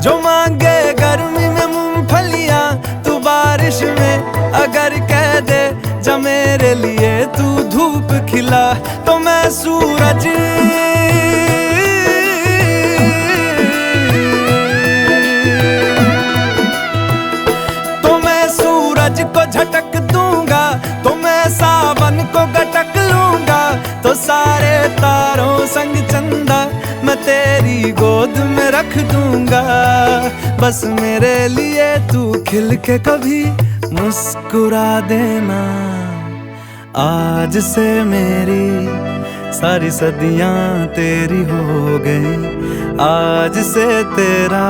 जो मांगे गर्मी में मूंगफलियां, तू बारिश में अगर कह दे जा मेरे लिए तू धूप खिला, तो मैं सूरज को झटक दूंगा, तो मैं सावन को गटक लूंगा, तो सारे तारों संग चंदा मैं तेरी गोद में रख दूंगा। बस मेरे लिए तू खिल के कभी मुस्कुरा देना। आज से मेरी सारी सदियां तेरी हो गई, आज से तेरा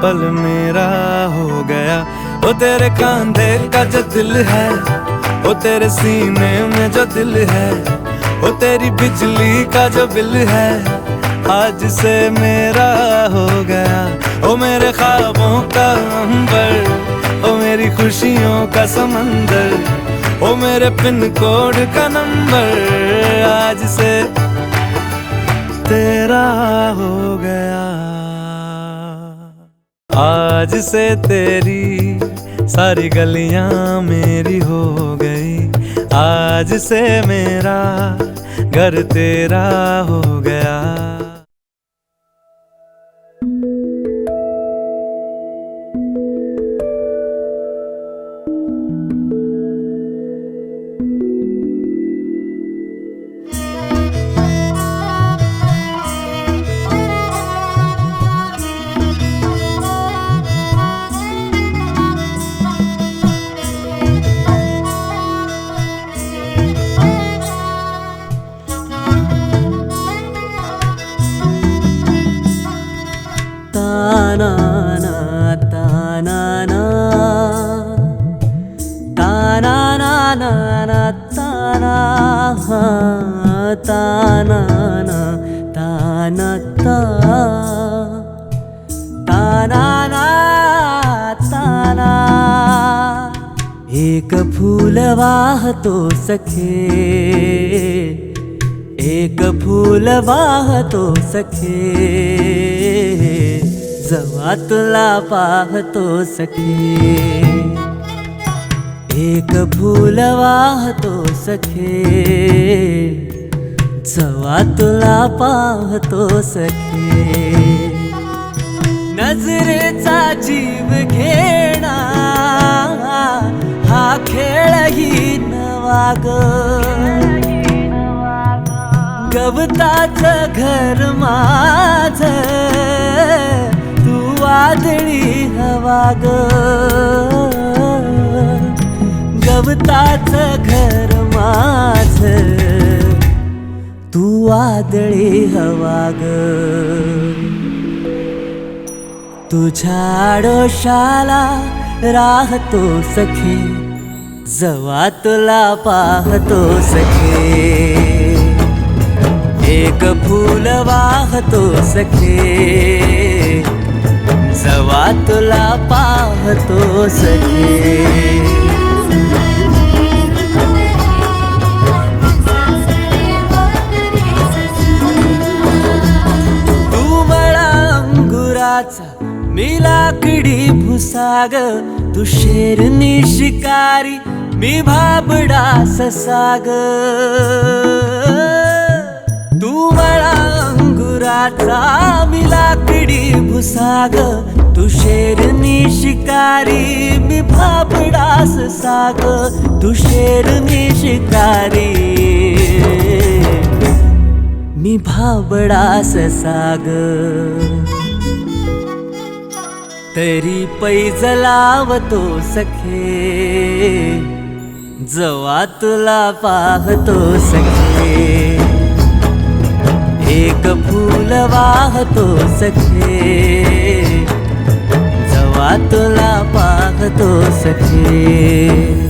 पल मेरा हो गया। ओ तेरे कांधे का जो दिल है, ओ तेरे सीने में जो दिल है, ओ तेरी बिजली का जो बिल है आज से मेरा हो गया। ओ मेरे ख्वाबों का अंबर, ओ मेरी खुशियों का समंदर, ओ मेरे पिन कोड का नंबर आज से तेरा हो गया। आज से तेरी सारी गलियां मेरी हो गई, आज से मेरा घर तेरा हो गया। एक फूल वाहतो सखे, एक फूल वाहतो सखे, जवा तुला पाहतो सखे। एक फूल वाहतो सखे, जवा तुला पाहतो सखे। नजरेचा जीव घेणा हा खेळही नवा ग, गवताचं घर माझं तू वादळी हवा ग, गवताचं घर माझं तू वादळी हवा ग। तुझ्या आडोशाला राहतो सखे, जवा तुला पाहतो सखे। एक फूल वाहतो सखे, जवा तुला पाहतो सखे। तू मला अंगुराचा मी लाकडी भुसाग, तू शेरनी शिकारी मी भाबडा ससाग। तू मला अंगुराचा मी लाकडी भुसाग, तू शेरनी शिकारी मी भाबडा ससाग। तू शेरनी शिकारी मी भाबडा ससाग। तरी पैज लावतो सखे, जवा तुला पाहतो सखे एक फूल वाहतो सखे जवा तुला पाहतो सखे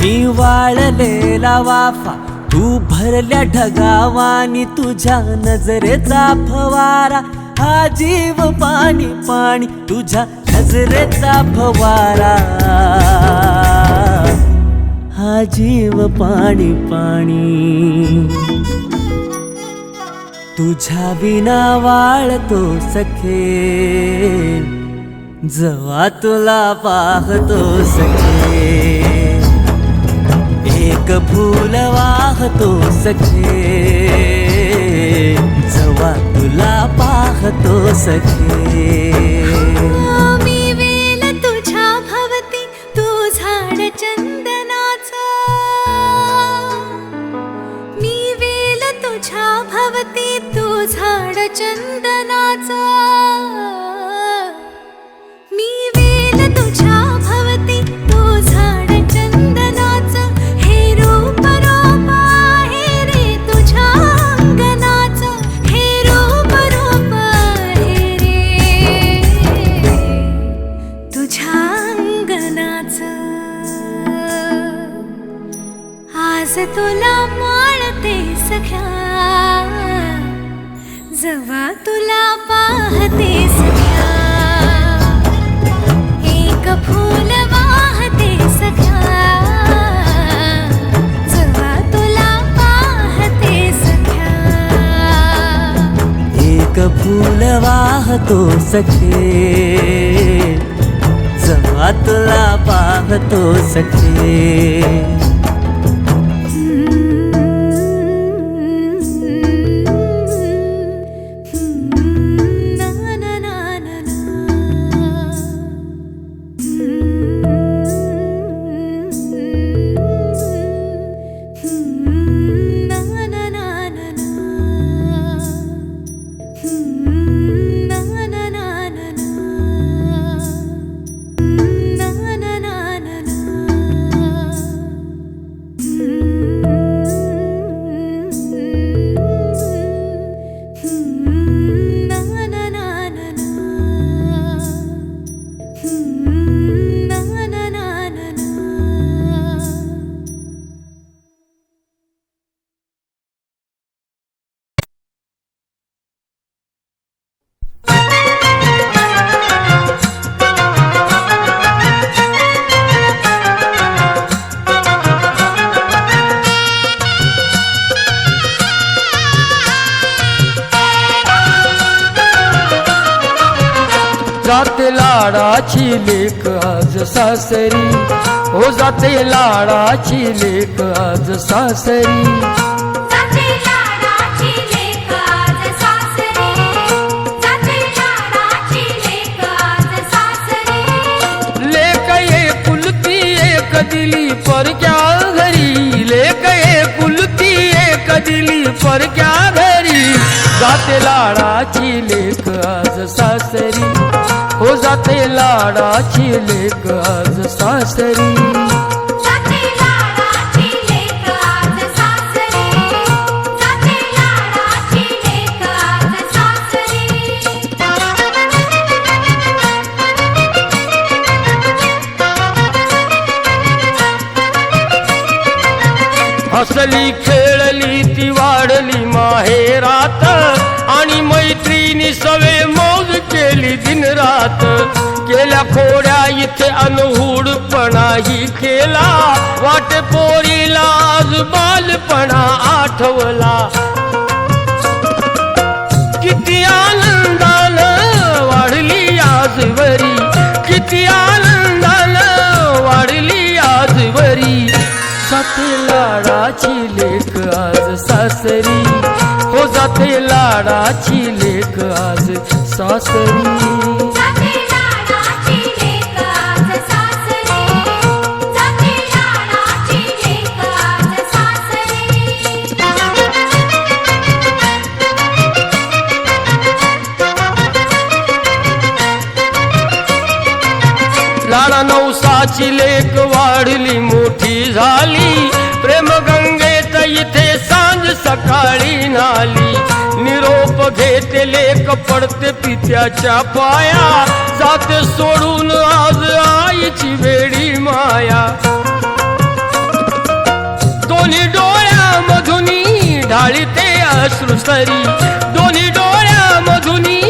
मी वाळलेला वाफा तू भरल्या ढगावानी तुझ्या नजरेचा फवारा हा जीव पाणी पाणी तुझ्या नजरेचा फवारा हा जीव पाणी पाणी तुझ्या विना वाळतो सखे जवा तुला पाहतो सखे एक फूल वाहतो सखे जवा तुला पाहतो सखे मी वेल तुझ्या भवती तू झाड चंदनाचा मी वेल तुझ्या भवती तू झाड चंदनाचा मी वेल तुझ्या भवती तू झाड चंदनाचा हे रूप रूप आहे रे तुझ्या अंगणाचं हे रूप रूप आहे रे तुझ्या अंगणाचं आज तुला माळते सख्या जवा तुला पाहते सख्या एक फूल वाहते सख्या जवा तुला पाहते सख्या एक फूल वाहतो सखे जवा तुला पाहतो सखे जाते लाडाची लेक आज सासरी हो जाते लाडाची लेक आज सासरी जाते लाडाची लेक आज सासरी जाते लाडाची लेक आज सासरी लेक एकुलती एक दिली परक्या घरी लेक एकुलती एक दिली परक्या घरी जाते लाडाची लेक आज सासरी हो जाते लाडाची लेक आज सासरी जाते लाडाची लेक आज सासरी जाते लाडाची लेक आज सासरी हसली खेळली ती वाढली माहेरात आणि मैत्रिणी सवे मौज केली दिन रात केल्या खोड्या इथे अनहुडपणा ही खेला वाट पोरीला आज बालपणा आठवला किती आनंदानं वाढली आजवरी किती आनंदानं वाढली आजवरी जाते लाडाची लेक आज सासरी हो हो जाते लाडाची लेक आज सासरी. जाते लाडाची लेक आज सासरी. जाते लाडाची लेक आज सासरी. लाडा नवसाची लेक वाढली मोठी झाली, प्रेम गंगेत इथे सांज सकाळी नाली. निरोप घेते लेक पडते पित्याच्या पाया, जाते सोडून आज आईची वेडी माया. दोन्ही डोळ्यामधुनी ढाळीते अश्रुसरी, दोन्ही डोळ्यामधुनी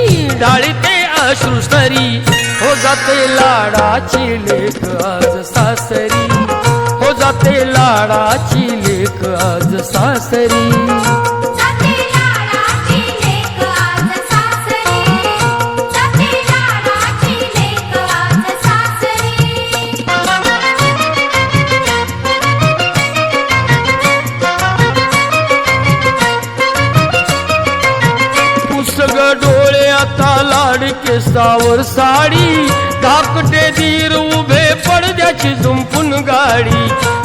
ढाळीते अश्रुसरी. हो जाते लाडाची लेक आज सासरी. हो जाते लाडाची लेक आज सासरी. जाते लाडाची लेक आज सासरी. जाते लाडाची लेक आज सासरी. पुसग डोळे आता लाडके सावर साडी, धाकटे धीर उभे पडद्याची जुंपून गाडी.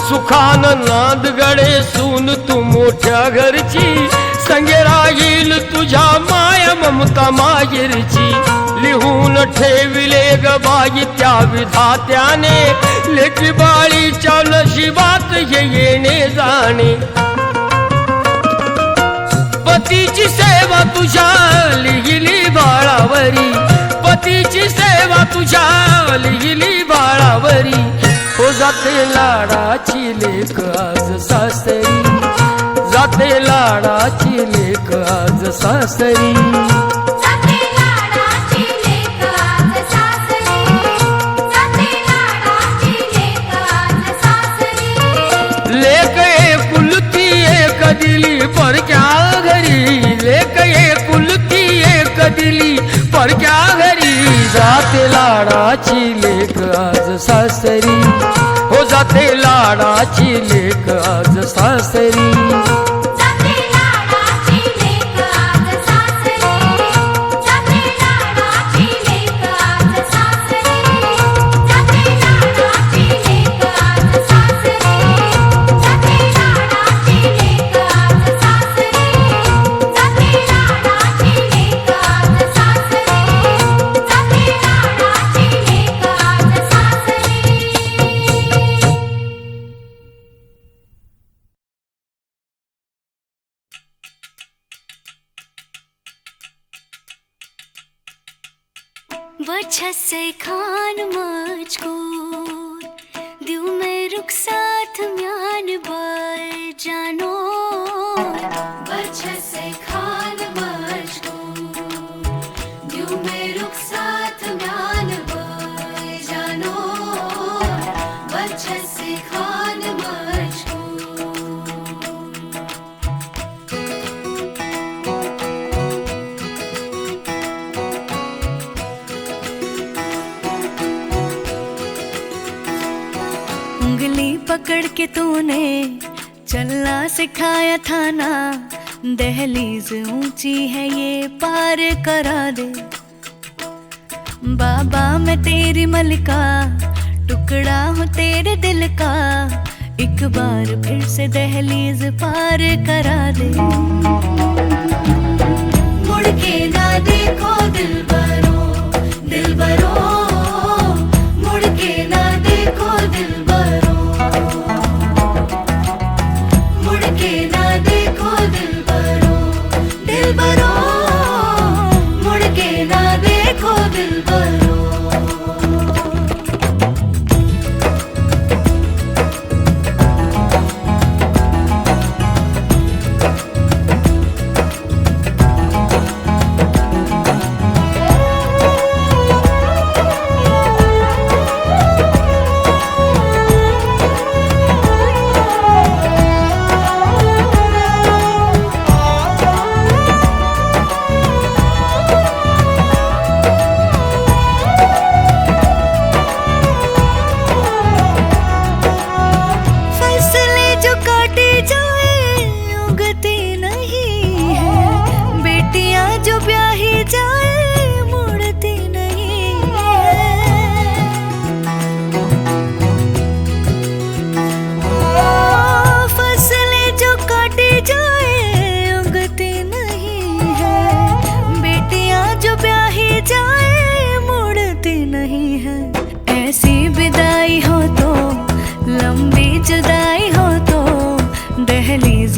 सुखान नाद गडे सून तू मोठ्या घरची, संगे राहील तुझ्या माया ममता माहेरची. लिहून ठेविले ग बाई त्या विधात्याने, लेकी बाळीच्या नशिबात हे येणे जाणे. पतीची सेवा तुझ्या लिहिली बाळावरी, पतीची सेवा तुझ्या लिहिली बाळावरी. हो जाते लाडाची लेक आज सासरी. जाते लाडाची लेक आज सासरी. जाते लाडाची लेक आज सासरी. जाते लाडाची लेक आज सासरी. लेक एकुलती एक दिली परक्या घरी, लेक एकुलती एक दिली परक्या घरी. जाते लाडाची लेक आज सासरी. हो जाते लाडाची लेक आज सासरी. जाते लाडाची लेक आज सासरी. जाते लाडाची लेक आज सासरी. जाते लाडाची लेक आज सासरी. जाते लाडाची लेक आज सासरी. जाते लाडाची लेक आज सासरी. जाते लाडाची लेक आज सासरी. वजह से खान मुझको दियो मैं रुख साथ म्यान बर जानो. वजह से खान मुझको दियो मैं रुख साथ म्यान बर जानो. वजह से खान मुझको. उंगली पकड़ के तूने चलना सिखाया था ना, दहलीज ऊंची है ये पार करा दे. बाबा मैं तेरी मलिका, टुकड़ा हूँ तेरे दिल का, एक बार फिर से दहलीज पार करा दे. मुड़ के ना देखो दिलबरो, दिलबरो. मुड़ के ना देखो दिलबरो. मुड़ के ना देखो दिलबरो, दिलबरो. मुड़ के ना देखो दिलबरो.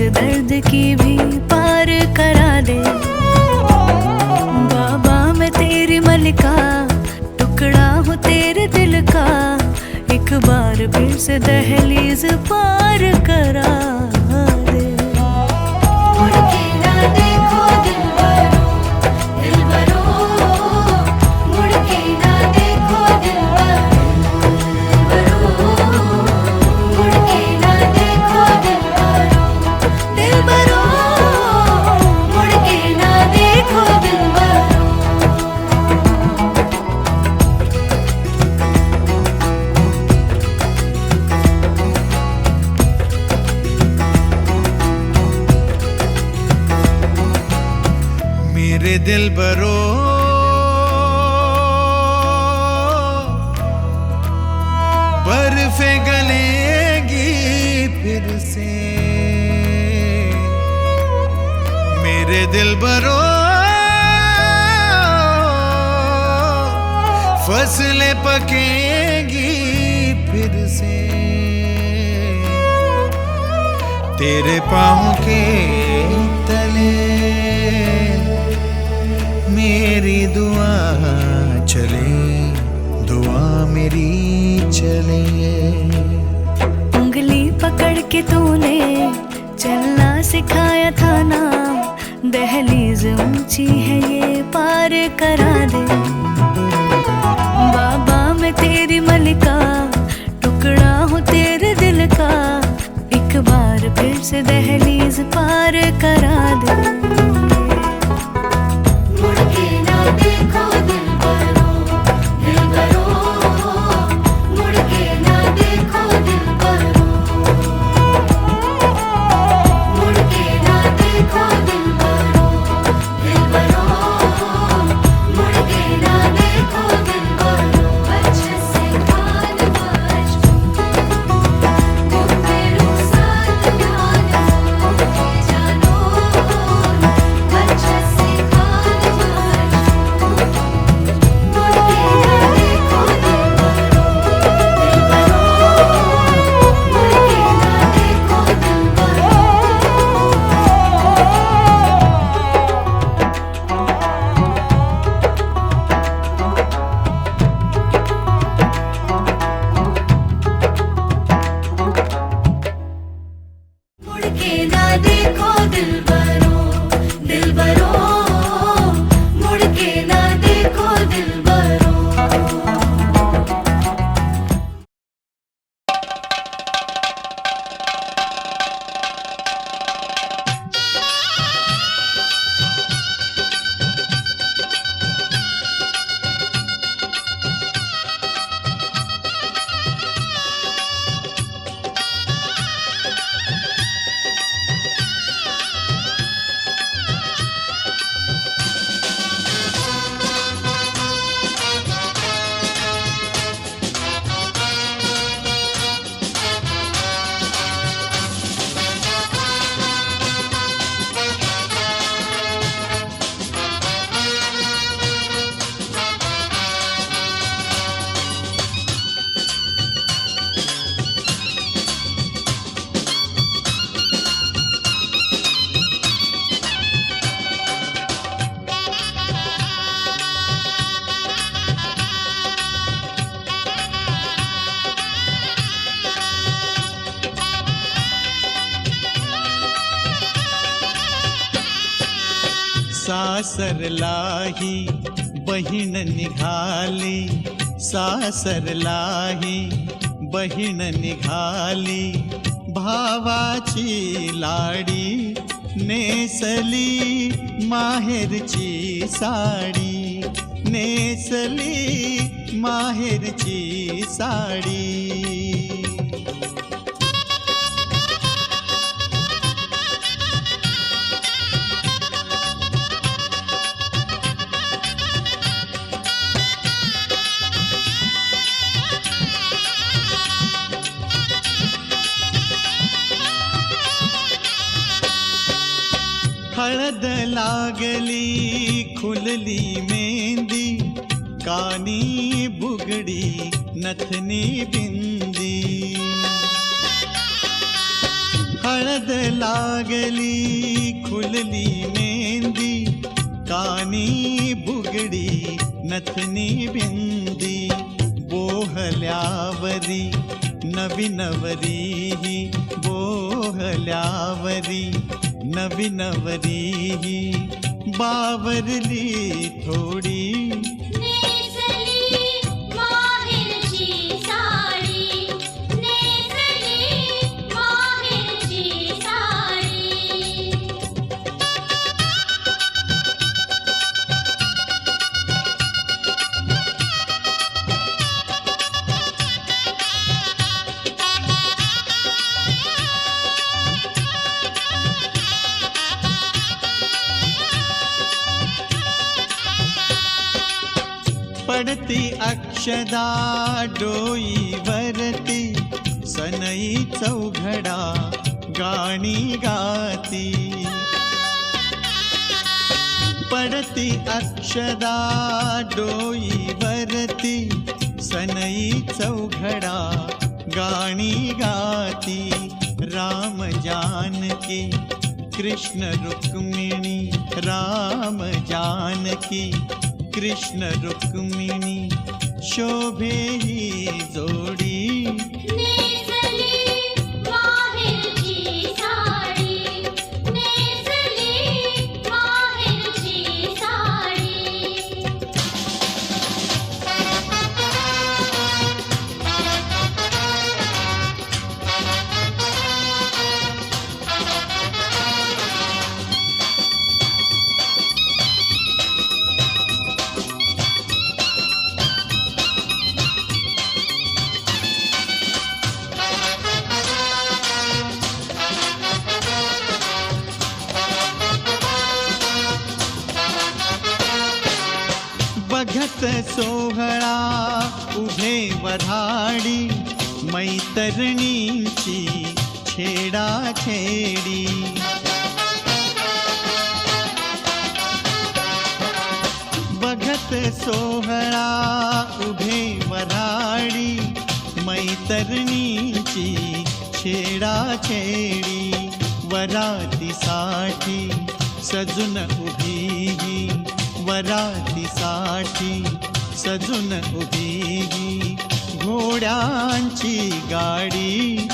इस दर्द की भी पार करा दे। बाबा मैं तेरी मलिका, टुकड़ा हूँ तेरे दिल का, एक बार फिर से दहलीज पार करा दे। मुड़ के ना देखो दिलबरो, दिलबरो, मुड़ के ना देखो दिलबरो, मुड़ के ना देखो दिलबरो, दिलबरो, मुड़ के ना देखो दिलबरो। मेरे दिल बरो बर्फे गलेगी फिर से, मेरे दिल बरो फसलें पकेगी फिर से, तेरे पाँव के तले मेरी दुआ चले, दुआ मेरी चले। उंगली पकड़ के तूने चलना सिखाया था ना, दहलीज ऊंची है ये पार करा दे। बाबा मैं तेरी मलिका, टुकड़ा हूँ तेरे दिल का, एक बार फिर से दहलीज पार करा दे। मुड़ के ना देखो दिलबरो, दिलबरो, मुड़ के ना देखो दिलबरो, मुड़ के ना देखो दिलबरो, दिलबरो, मुड़ के ना देखो दिलबरो। अच्छे से कान बज, तुम मेरे साथ जानो, जानो, अच्छे से कान बज, मुड़ के ना देखो दिलबरो, दिलबरो, मुड़ के ना देखो दिलबरो। मुड़ के ना देखो दिलबरो, दिलबरो, मुड़ के ना देखो दिलबरो। सासरलाही बहीण निघाली, सासरलाही बहीण निघाली, भावाची लाडी नेसली माहेरची साडी, नेसली माहेरची साडी। हळद लागली खुलली मेहंदी, कानी बुगडी नथनी बिंदी, हळद लागली खुलली मेहंदी कानी बुगडी नथनी बिंदी बोहल्यावरी नवीनवरी बोहल्यावरी नवीनवरी बावरली थोडी पडती अक्षदा डोईवरती सनई चौघडा गाणी गाती पडती अक्षदा डोईवरती सनई चौघडा गाणी गाती राम जानकी कृष्ण रुक्मिणी राम जानकी कृष्ण रुक्मिणी शोभे ही जोडी बघत सोहळा उभे वऱ्हाडी मैतरणींची छेडा छेडी बघत सोहळा उभे वऱ्हाडी मैतरणींची छेडा छेडी वरातीसाठी सजून उभी वरातीसाठी सजून उभी घोड्यांची गाडी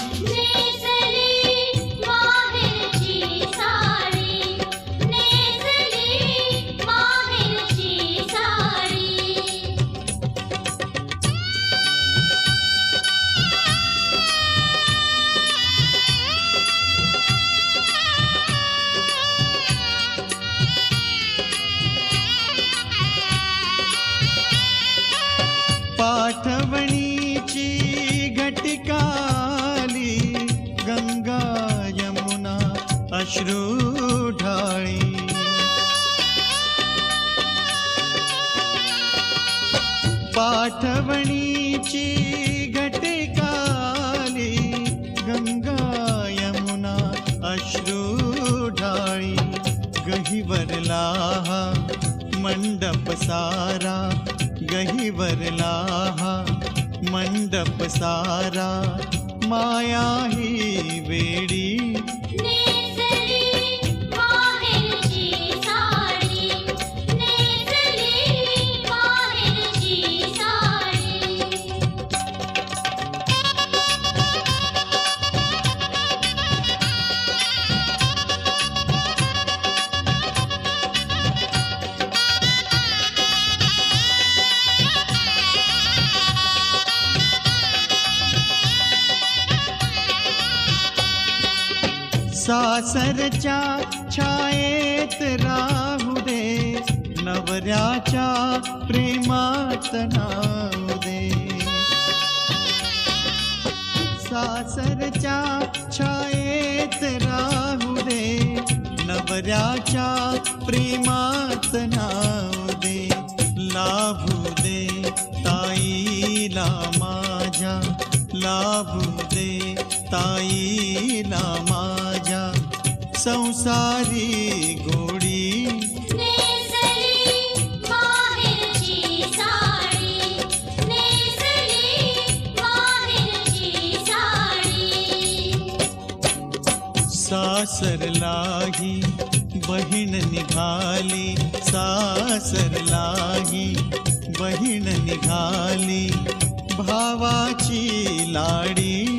पाठवणीची घटिकाली गंगा यमुना अश्रू ढाळी पाठवणीची घटिकाली गंगा यमुना अश्रू ढाळी गहिवरला मंडप सारा गहिवरला मंडप सारा माया ही वेडी सासरच्या छायेत राहू दे नवऱ्याच्या प्रेमात नाहू दे सासरच्या छायेत राहू दे नवऱ्याच्या प्रेमात नाहू दे लाभू दे ताईला माझ्या लाभू दे ताईला माझ्या संसारी गोडी बहीण निघाली सासरलाही, बहीण निघाली भावाची लाडी